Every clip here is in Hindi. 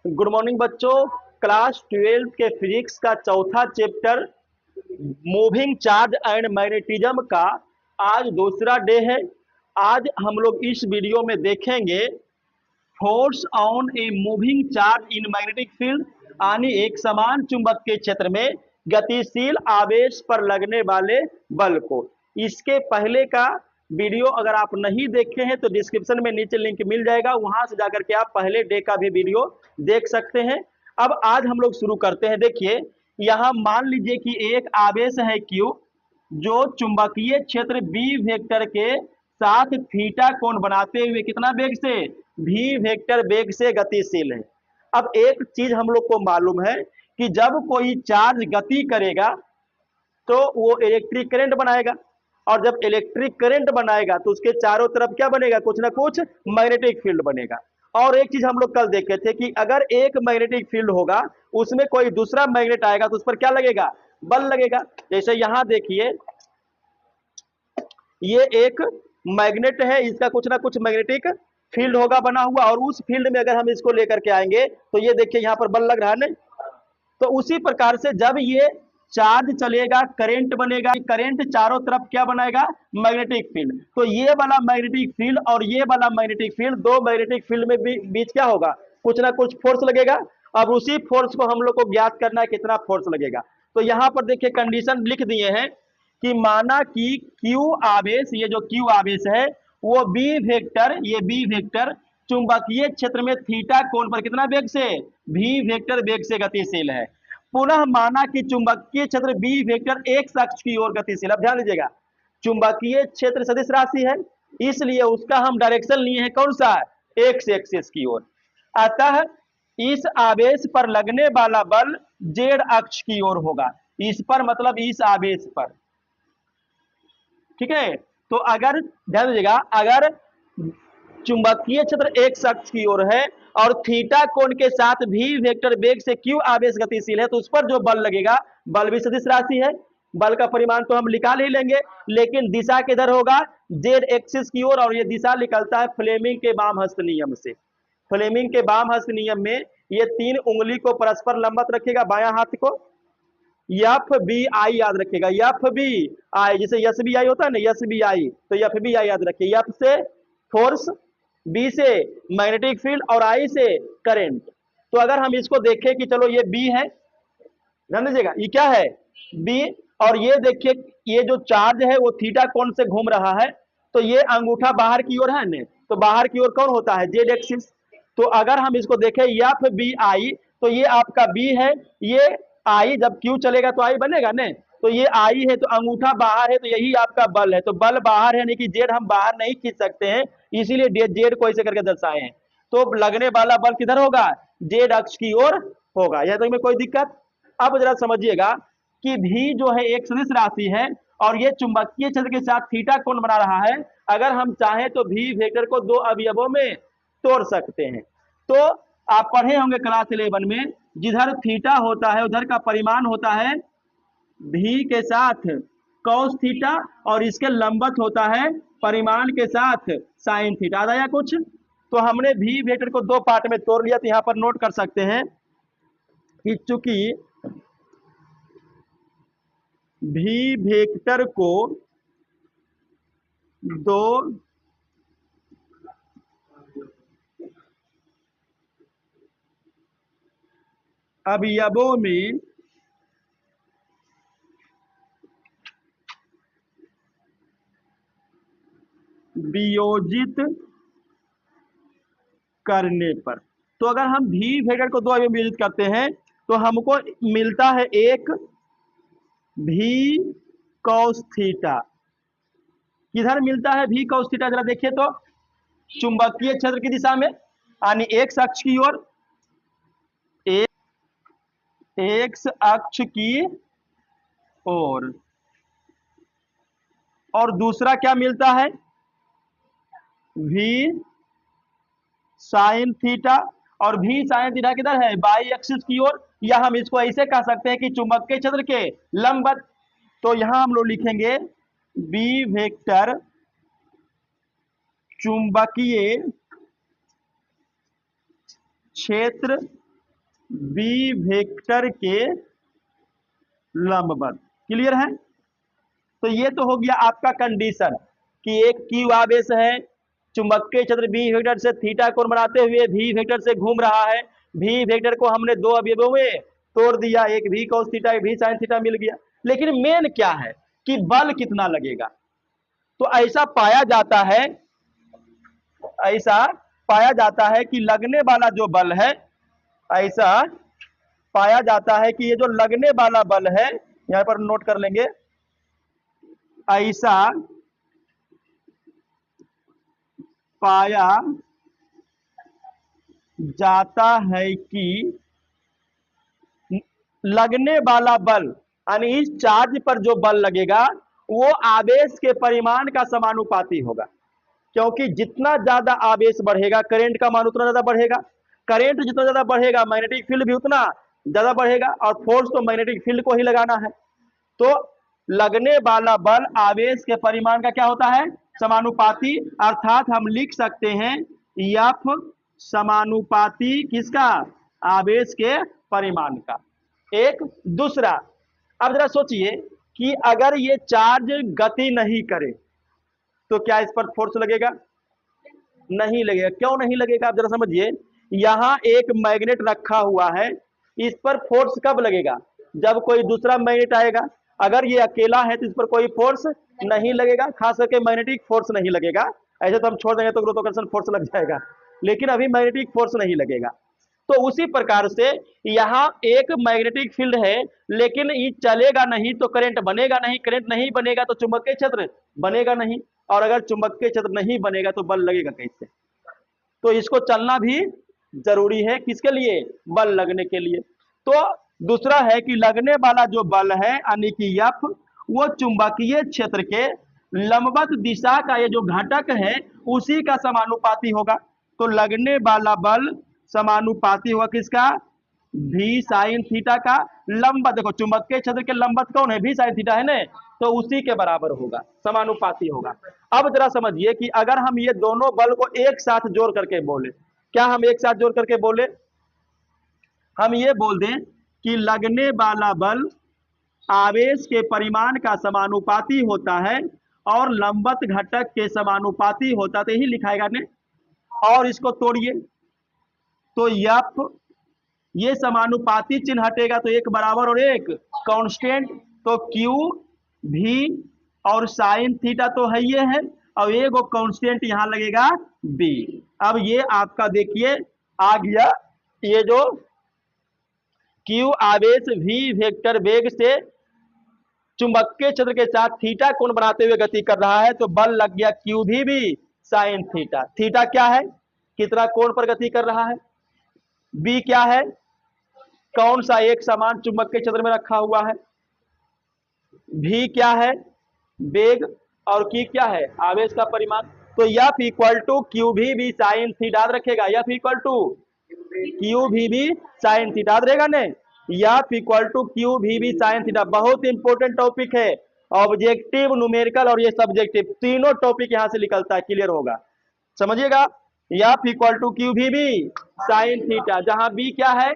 गुड मॉर्निंग बच्चों। क्लास 12 के फिजिक्स का चौथा chapter moving charge and magnetism का आज दूसरा डे है। आज हम लोग इस वीडियो में देखेंगे force on a moving charge in magnetic field, यानी एक समान चुंबकीय क्षेत्र में गतिशील आवेश पर लगने वाले बल को। इसके पहले का वीडियो अगर आप नहीं देखे हैं तो डिस्क्रिप्शन में नीचे लिंक मिल जाएगा, वहां से जाकर के आप पहले डे का भी वीडियो देख सकते हैं। अब आज हम लोग शुरू करते हैं। देखिए, यहां मान लीजिए कि एक आवेश है Q जो चुंबकीय क्षेत्र B वेक्टर के साथ थीटा कोण बनाते हुए कितना वेग से, V वेक्टर वेग से गतिशील है। अब एक चीज हम लोग को मालूम है कि जब कोई चार्ज गति करेगा तो वो इलेक्ट्रिक करंट बनाएगा, और जब इलेक्ट्रिक करंट बनाएगा तो उसके चारों तरफ क्या बनेगा, कुछ ना कुछ मैग्नेटिक फील्ड बनेगा। और एक चीज हम लोग कल देखे थे कि अगर एक मैग्नेटिक फील्ड होगा उसमें कोई दूसरा मैग्नेट आएगा तो उस पर क्या लगेगा, बल लगेगा। जैसे यहां देखिए, ये एक मैग्नेट है, इसका कुछ ना कुछ मैग्नेटिक फील्ड होगा बना हुआ, और उस फील्ड में अगर हम इसको लेकर के आएंगे तो ये देखिए यहाँ पर बल लग रहा है नहीं। तो उसी प्रकार से जब ये चार्ज चलेगा करंट बनेगा, करंट चारों तरफ क्या बनाएगा, मैग्नेटिक फील्ड। तो ये वाला मैग्नेटिक फील्ड और ये वाला मैग्नेटिक फील्ड, दो मैग्नेटिक फील्ड में बीच क्या होगा, कुछ ना कुछ फोर्स लगेगा। अब उसी फोर्स को हम लोग को ज्ञात करना है कितना फोर्स लगेगा। तो यहां पर देखिए कंडीशन लिख दिए हैं कि माना कि Q आवेश, ये जो Q आवेश है वो B वेक्टर, ये B वेक्टर चुंबकीय क्षेत्र में थीटा कोण पर कितना वेग से, V वेक्टर वेग से गतिशील है। पुनः माना कि चुंबकीय क्षेत्र B वेक्टर एक अक्ष की ओर गतिशील। अब ध्यान दीजिएगा, चुंबकीय क्षेत्र सदिश राशि है, इसलिए उसका हम डायरेक्शन लिए हैं कौन सा, एक्स एक्सिस की ओर। अतः इस आवेश पर लगने वाला बल जेड अक्ष की ओर होगा। इस पर मतलब इस आवेश पर, ठीक है। तो अगर ध्यान दीजिएगा, अगर चुंबकीय क्षेत्र एक अक्ष की ओर है और थीटा कोण के साथ भी वेक्टर वेग से Q आवेश गतिशील है तो उस पर जो बल लगेगा, बल भी सदिश राशि है, बल का परिमाण तो हम निकाल ही लेंगे, लेकिन दिशा किधर होगा, जेड एक्सिस की ओर। और ये दिशा निकलता है फ्लेमिंग के वाम हस्त नियम से। फ्लेमिंग के वाम हस्त नियम में ये तीन उंगली को परस्पर लंबवत रखेगा, बायां हाथ को, एफ बी आई याद रखेगा, एफ बी आई, जैसे एस बी आई होता है ना, एस बी आई, तो एफ बी आई याद रखिए। एफ से फोर्स, बी से मैग्नेटिक फील्ड और आई से करंट। तो अगर हम इसको देखें कि चलो ये बी है, ध्यान दीजिएगा ये क्या है, बी, और ये देखिए ये जो चार्ज है वो थीटा कोण से घूम रहा है, तो ये अंगूठा बाहर की ओर है ना, तो बाहर की ओर कौन होता है, जेड एक्सिस। तो अगर हम इसको देखें एफ बी आई, तो ये आपका बी है, ये आई, जब क्यू चलेगा तो आई बनेगा ना, तो ये आई है, तो अंगूठा बाहर है, तो यही आपका बल है। तो बल बाहर है, यानी कि जेड हम बाहर नहीं खींच सकते हैं, इसीलिए जेड को ऐसे करके दर्शाए हैं। तो लगने वाला बल किधर होगा, जेड अक्ष की ओर होगा। यह तक में कोई दिक्कत। अब जरा समझिएगा कि भी जो है एक सदिश राशि है और ये चुंबकीय क्षेत्र के साथ थीटा कोण बना रहा है। अगर हम चाहें तो भी वेक्टर को दो अवयवों में तोड़ सकते हैं। तो आप पढ़े होंगे क्लास 11 में, जिधर थीटा होता है उधर का परिमाण होता है भी के साथ कॉस थीटा, और इसके लंबवत होता है परिमाण के साथ साइन थीटा। आ या कुछ, तो हमने भी वेक्टर को दो पार्ट में तोड़ लिया। तो यहां पर नोट कर सकते हैं कि चूंकि भी वेक्टर को दो अवयवों में वियोजित करने पर, तो अगर हम भी वेक्टर को दो अवयव में वियोजित करते हैं तो हमको मिलता है एक भी कॉस थीटा। किधर मिलता है भी कॉस थीटा, जरा देखिए तो, चुंबकीय क्षेत्र की दिशा में, यानी एक्स अक्ष की ओर, एक्स अक्ष की ओर। और दूसरा क्या मिलता है, भी साइन थीटा, और भी साइन थीटा किधर है, बाई एक्सिस की ओर। या हम इसको ऐसे कह सकते हैं कि चुंबकीय क्षेत्र के लंबवत। तो यहां हम लोग लिखेंगे बी वेक्टर चुंबकीय क्षेत्र बी वेक्टर के लंबवत। क्लियर है? तो ये तो हो गया आपका कंडीशन कि एक क्यू आवेश है, चुंबकीय क्षेत्र बी वेक्टर से थीटा कोण बनाते हुए भी वेक्टर से घूम रहा है। भी वेक्टर को हमने दो अवयवों में तोड़ दिया, एक भी cos थीटा एक भी sin थीटा मिल गया। लेकिन मेन क्या है कि बल कितना लगेगा। तो ऐसा पाया जाता है कि लगने वाला जो बल है, ऐसा पाया जाता है कि ये जो लगने वाला बल है, यहां पर नोट कर लेंगे, ऐसा पाया जाता है कि लगने वाला बल यानी इस चार्ज पर जो बल लगेगा वो आवेश के परिमाण का समानुपाती होगा। क्योंकि जितना ज्यादा आवेश बढ़ेगा करंट का मान उतना ज्यादा बढ़ेगा, करंट जितना ज्यादा बढ़ेगा मैग्नेटिक फील्ड भी उतना ज्यादा बढ़ेगा, और फोर्स तो मैग्नेटिक फील्ड को ही लगाना है। तो लगने वाला बल आवेश के परिमाण का क्या होता है, समानुपाती। अर्थात हम लिख सकते हैं एफ समानुपाती किसका, आवेश के परिमाण का। एक दूसरा, अब जरा सोचिए कि अगर ये चार्ज गति नहीं करे तो क्या इस पर फोर्स लगेगा, नहीं लगेगा। क्यों नहीं लगेगा, आप जरा समझिए। यहां एक मैग्नेट रखा हुआ है, इस पर फोर्स कब लगेगा, जब कोई दूसरा मैग्नेट आएगा। अगर ये अकेला है तो इस पर कोई फोर्स नहीं लगेगा, खास करके मैग्नेटिक फोर्स नहीं लगेगा। ऐसे तो हम छोड़ देंगे तो गुरुत्वाकर्षण फोर्स लग जाएगा, लेकिन अभी मैग्नेटिक फोर्स नहीं लगेगा। तो उसी प्रकार से यहां एक मैग्नेटिक फील्ड है, लेकिन ये चलेगा नहीं तो करंट बनेगा नहीं, करंट नहीं बनेगा तो चुंबकीय क्षेत्र बनेगा नहीं, और अगर चुंबकीय क्षेत्र नहीं बनेगा तो बल लगेगा कैसे। तो इसको चलना भी जरूरी है, किसके लिए, बल लगने के लिए। तो दूसरा है कि लगने वाला जो बल है यानी कि एफ, वो चुंबकीय क्षेत्र के लंबवत दिशा का ये जो घटक है उसी का समानुपाती होगा। तो लगने वाला बल समानुपाती होगा किसका, भी साइन थीटा का। लंबवत, देखो चुंबकीय क्षेत्र के लंबवत कौन है, भी साइन थीटा है ना, तो उसी के बराबर होगा, समानुपाती होगा। अब जरा समझिए कि अगर हम ये दोनों बल को एक साथ जोड़ करके बोले, क्या हम एक साथ जोड़ करके बोले, हम ये बोल दें कि लगने वाला बल आवेश के परिमाण का समानुपाती होता है और लंबवत घटक के समानुपाती होता है, तो यही लिखाएगा ने। और इसको तोड़िए तो एफ, ये समानुपाती चिन्ह हटेगा तो एक बराबर और एक कांस्टेंट, तो क्यू भी और साइन थीटा तो है ये है, और एक कांस्टेंट यहां लगेगा बी। अब ये आपका देखिए आ गया, ये जो क्यू आवेश भी वेक्टर वेग से चुंबकीय क्षेत्र के साथ थीटा कोण बनाते हुए गति कर रहा है, तो बल लग गया क्यू भी साइन थीटा। थीटा क्या है, कितना कोण पर गति कर रहा है, बी क्या है, कौन सा एक समान चुंबकीय क्षेत्र में रखा हुआ है, भी क्या है, वेग, और की क्या है, आवेश का परिमाण। तो एफ इक्वल टू क्यू भी साइन थीटा रखेगा, एफ इक्वल टू क्यू भी साइन थीटा रहेगा ने, एफ इक्वल टू क्यू भी साइन थीटा। बहुत इंपॉर्टेंट टॉपिक है, ऑब्जेक्टिव, न्यूमेरिकल और ये सब्जेक्टिव तीनों टॉपिक यहां से निकलता है, क्लियर होगा, समझिएगा। एफ इक्वल टू क्यू भी साइन थीटा, जहां बी क्या है,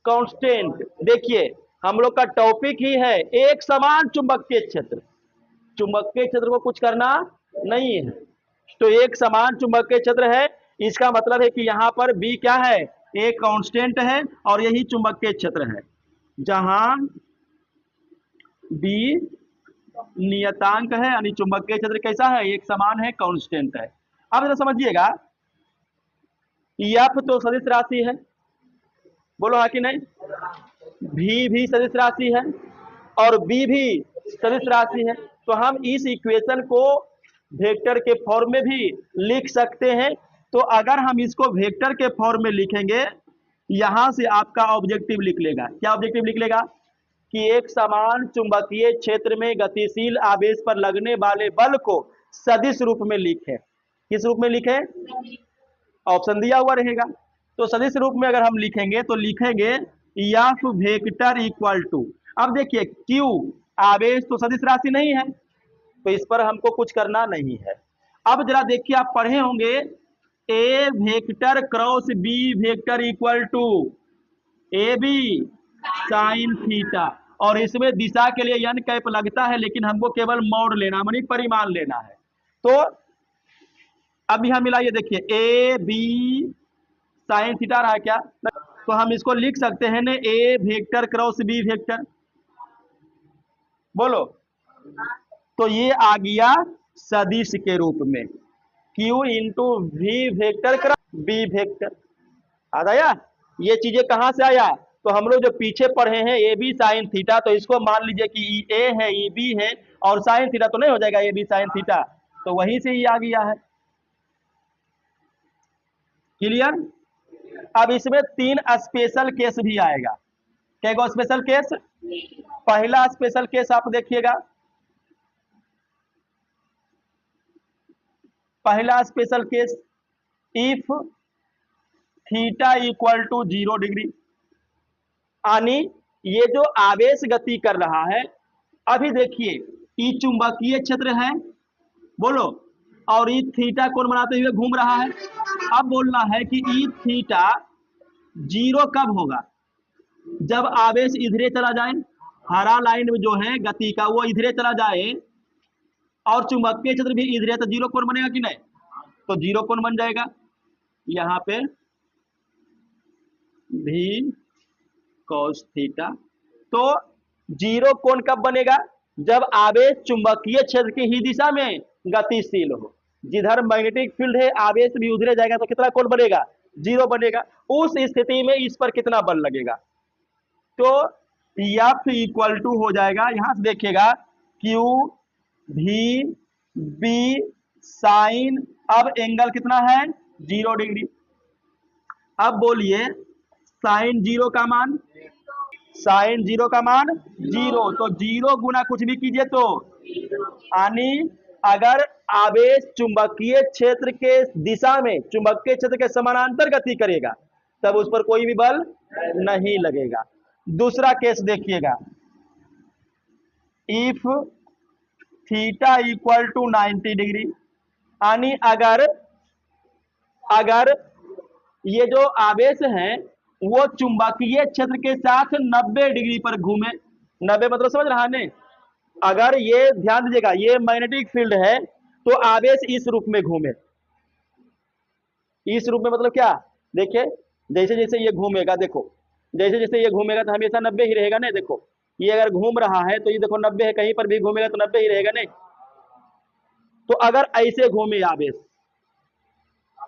कांस्टेंट। देखिए हम लोग का टॉपिक ही है एक समान चुंबकीय क्षेत्र, चुंबकीय क्षेत्र को कुछ करना नहीं है, तो एक समान चुंबकीय क्षेत्र है, इसका मतलब है कि यहां पर बी क्या है, एक कांस्टेंट है, और यही चुंबकीय क्षेत्र है, जहां बी नियतांक है, यानी चुंबकीय क्षेत्र कैसा है, एक समान है, कांस्टेंट है। अब जरा समझिएगा, एफ तो सदिश राशि है, बोलो हाँ कि नहीं, भी सदिश राशि है और बी भी सदिश राशि है, तो हम इस इक्वेशन को वेक्टर के फॉर्म में भी लिख सकते हैं। तो अगर हम इसको वेक्टर के फॉर्म में लिखेंगे, यहां से आपका ऑब्जेक्टिव लिख लेगा, क्या ऑब्जेक्टिव लिख लेगा कि एक समान चुंबकीय क्षेत्र में गतिशील आवेश पर लगने वाले बल को सदिश रूप में लिखे। किस रूप में लिखे, ऑप्शन दिया हुआ रहेगा, तो सदिश रूप में अगर हम लिखेंगे तो लिखेंगे एफ वेक्टर इक्वल टू, अब देखिए क्यू आवेश तो सदिश राशि नहीं है, तो इस पर हमको कुछ करना नहीं है। अब जरा देखिए, आप पढ़े होंगे A vector cross B vector equal to A B sine theta, और इसमें दिशा के लिए एन कैप लगता है, लेकिन हमको केवल मोड लेना, यानी परिमाण लेना है। तो अब यहां मिलाइए, देखिए ए बी साइन थीटा रहा क्या, तो हम इसको लिख सकते हैं ना, ए वेक्टर क्रॉस बी वेक्टर, बोलो। तो ये आ गया सदिश के रूप में, Q into V vector cross B vector. आ गया, ये चीजें कहां से आया, तो हम लोग जो पीछे पढ़े हैं ए बी साइन थीटा, तो इसको मान लीजिए कि ए है, ई बी है, और साइन थीटा तो नहीं हो जाएगा ए बी साइन थीटा, तो वहीं से ही आ गया है। क्लियर। अब इसमें 3 स्पेशल केस भी आएगा। क्या गो स्पेशल केस, पहला स्पेशल केस आप देखिएगा, पहला special case, if theta equal to 0 degree, यानी ये जो आवेश गति कर रहा है, अभी देखिए ई चुंबकीय क्षेत्र है, बोलो, और ई थीटा कोण बनाते हुए घूम रहा है। अब बोलना है कि ई थीटा 0 कब होगा, जब आवेश इधरे चला जाए, हरा लाइन में जो है गति का वो इधरे चला जाए, और चुंबकीय क्षेत्र भी इधरे, तो 0 कोण बनेगा कि नहीं, तो 0 कोण बन जाएगा। यहां पे भी cos थीटा, तो 0 कोण कब बनेगा, जब आवेश चुंबकीय क्षेत्र की ही दिशा में गतिशील हो, जिधर मैग्नेटिक फील्ड है आवेश भी उधरे जाएगा, तो कितना कोण बनेगा, 0 बनेगा। उस स्थिति में इस पर कितना बल लगेगा, तो F इक्वल टू हो जाएगा, यहां से देखिएगा Q भी बी साइन, अब एंगल कितना है 0 डिग्री। अब बोलिए साइन 0 का मान, साइन 0 का मान 0, तो 0 गुना कुछ भी कीजिए तो, यानी अगर आवेश चुंबकीय क्षेत्र के दिशा में, चुंबकीय क्षेत्र के समानांतर गति करेगा, तब उस पर कोई भी बल नहीं लगेगा। दूसरा केस देखिएगा, if theta equal to 90 degree, यानी अगर ये जो आवेश है वो चुंबकीय क्षेत्र के साथ 90 डिग्री पर घूमे, 90 मतलब समझ रहा है, अगर ये ध्यान दीजिएगा ये मैग्नेटिक फील्ड है, तो आवेश इस रूप में घूमे, इस रूप में मतलब क्या, देखिए जैसे जैसे ये घूमेगा, देखो जैसे जैसे ये घूमेगा तो हमेशा 90 ही रहेगा ना, देखो ये अगर घूम रहा है तो ये देखो 90 है, कहीं पर भी घूमेगा तो 90 ही रहेगा नहीं। तो अगर ऐसे घूमे आवेश,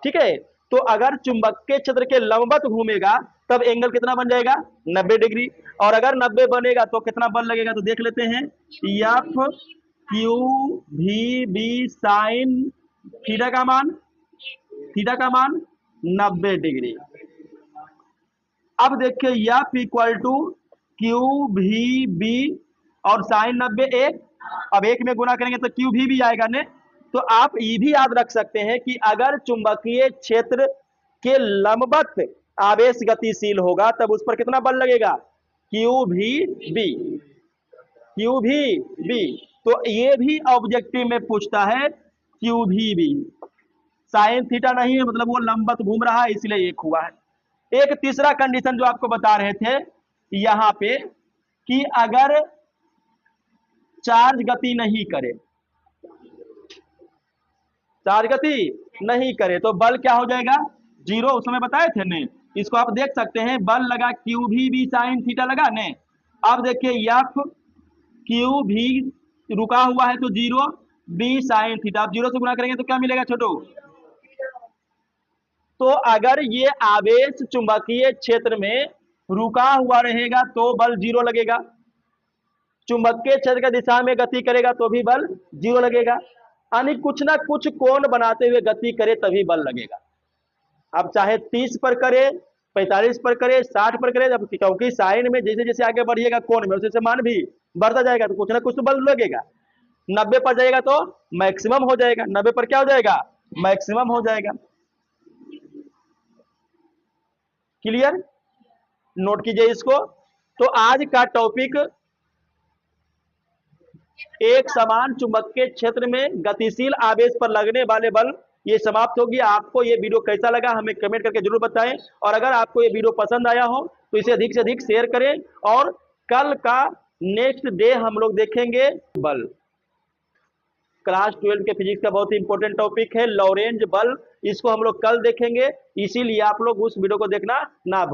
ठीक है, तो अगर चुंबकीय क्षेत्र के लंबवत घूमेगा तब एंगल कितना बन जाएगा 90 डिग्री, और अगर 90 बनेगा तो कितना बल लगेगा, तो देख लेते हैं, एफ क्यू भी बी साइन थीटा का मान, थीटा का मान 90 डिग्री। अब देखिए एफ इक्वल टू क्यू भी बी और साइन 90 एक, अब एक में गुना करेंगे तो क्यू भी आएगा ने। तो आप ये भी याद रख सकते हैं कि अगर चुंबकीय क्षेत्र के लंबवत आवेश गतिशील होगा तब उस पर कितना बल लगेगा, क्यू भी बी, क्यू भी बी। तो ये भी ऑब्जेक्टिव में पूछता है क्यू भी बी, साइन थीटा नहीं है मतलब वो लंबवत घूम रहा है इसलिए एक हुआ है। एक तीसरा कंडीशन जो आपको बता रहे थे यहां पे कि अगर चार्ज गति नहीं करे, चार्ज गति नहीं करे तो बल क्या हो जाएगा 0, उस समय बताए थे ने, इसको आप देख सकते हैं, बल लगा क्यू भी बी साइन थीटा लगा ने। अब देखिए एफ क्यू भी रुका हुआ है तो 0 बी साइन थीटा, आप 0 से गुना करेंगे तो क्या मिलेगा छोटू, तो अगर ये आवेश चुंबकीय क्षेत्र में रुका हुआ रहेगा तो बल 0 लगेगा, चुंबकीय क्षेत्र की दिशा में गति करेगा तो भी बल 0 लगेगा, यानी कुछ ना कुछ कोण बनाते हुए गति करे तभी बल लगेगा। अब चाहे 30 पर करे, 45 पर करे, 60 पर करे, जब क्योंकि साइन में जैसे जैसे आगे बढ़िएगा कोण में उसे मान भी बढ़ता जाएगा तो कुछ ना कुछ तो बल लगेगा। 90 पर जाएगा तो मैक्सिमम हो जाएगा, 90 पर क्या हो जाएगा मैक्सिमम हो जाएगा। क्लियर, नोट कीजिए इसको। तो आज का टॉपिक एक समान चुंबकीय क्षेत्र में गतिशील आवेश पर लगने वाले बल ये समाप्त होगी। आपको ये वीडियो कैसा लगा हमें कमेंट करके जरूर बताएं, और अगर आपको ये वीडियो पसंद आया हो तो इसे अधिक से अधिक शेयर करें। और कल का नेक्स्ट डे हम लोग देखेंगे बल, क्लास 12 के फिजिक्स का बहुत ही इंपॉर्टेंट टॉपिक है लॉरेंज बल, इसको हम लोग कल देखेंगे, इसीलिए आप लोग उस वीडियो को देखना ना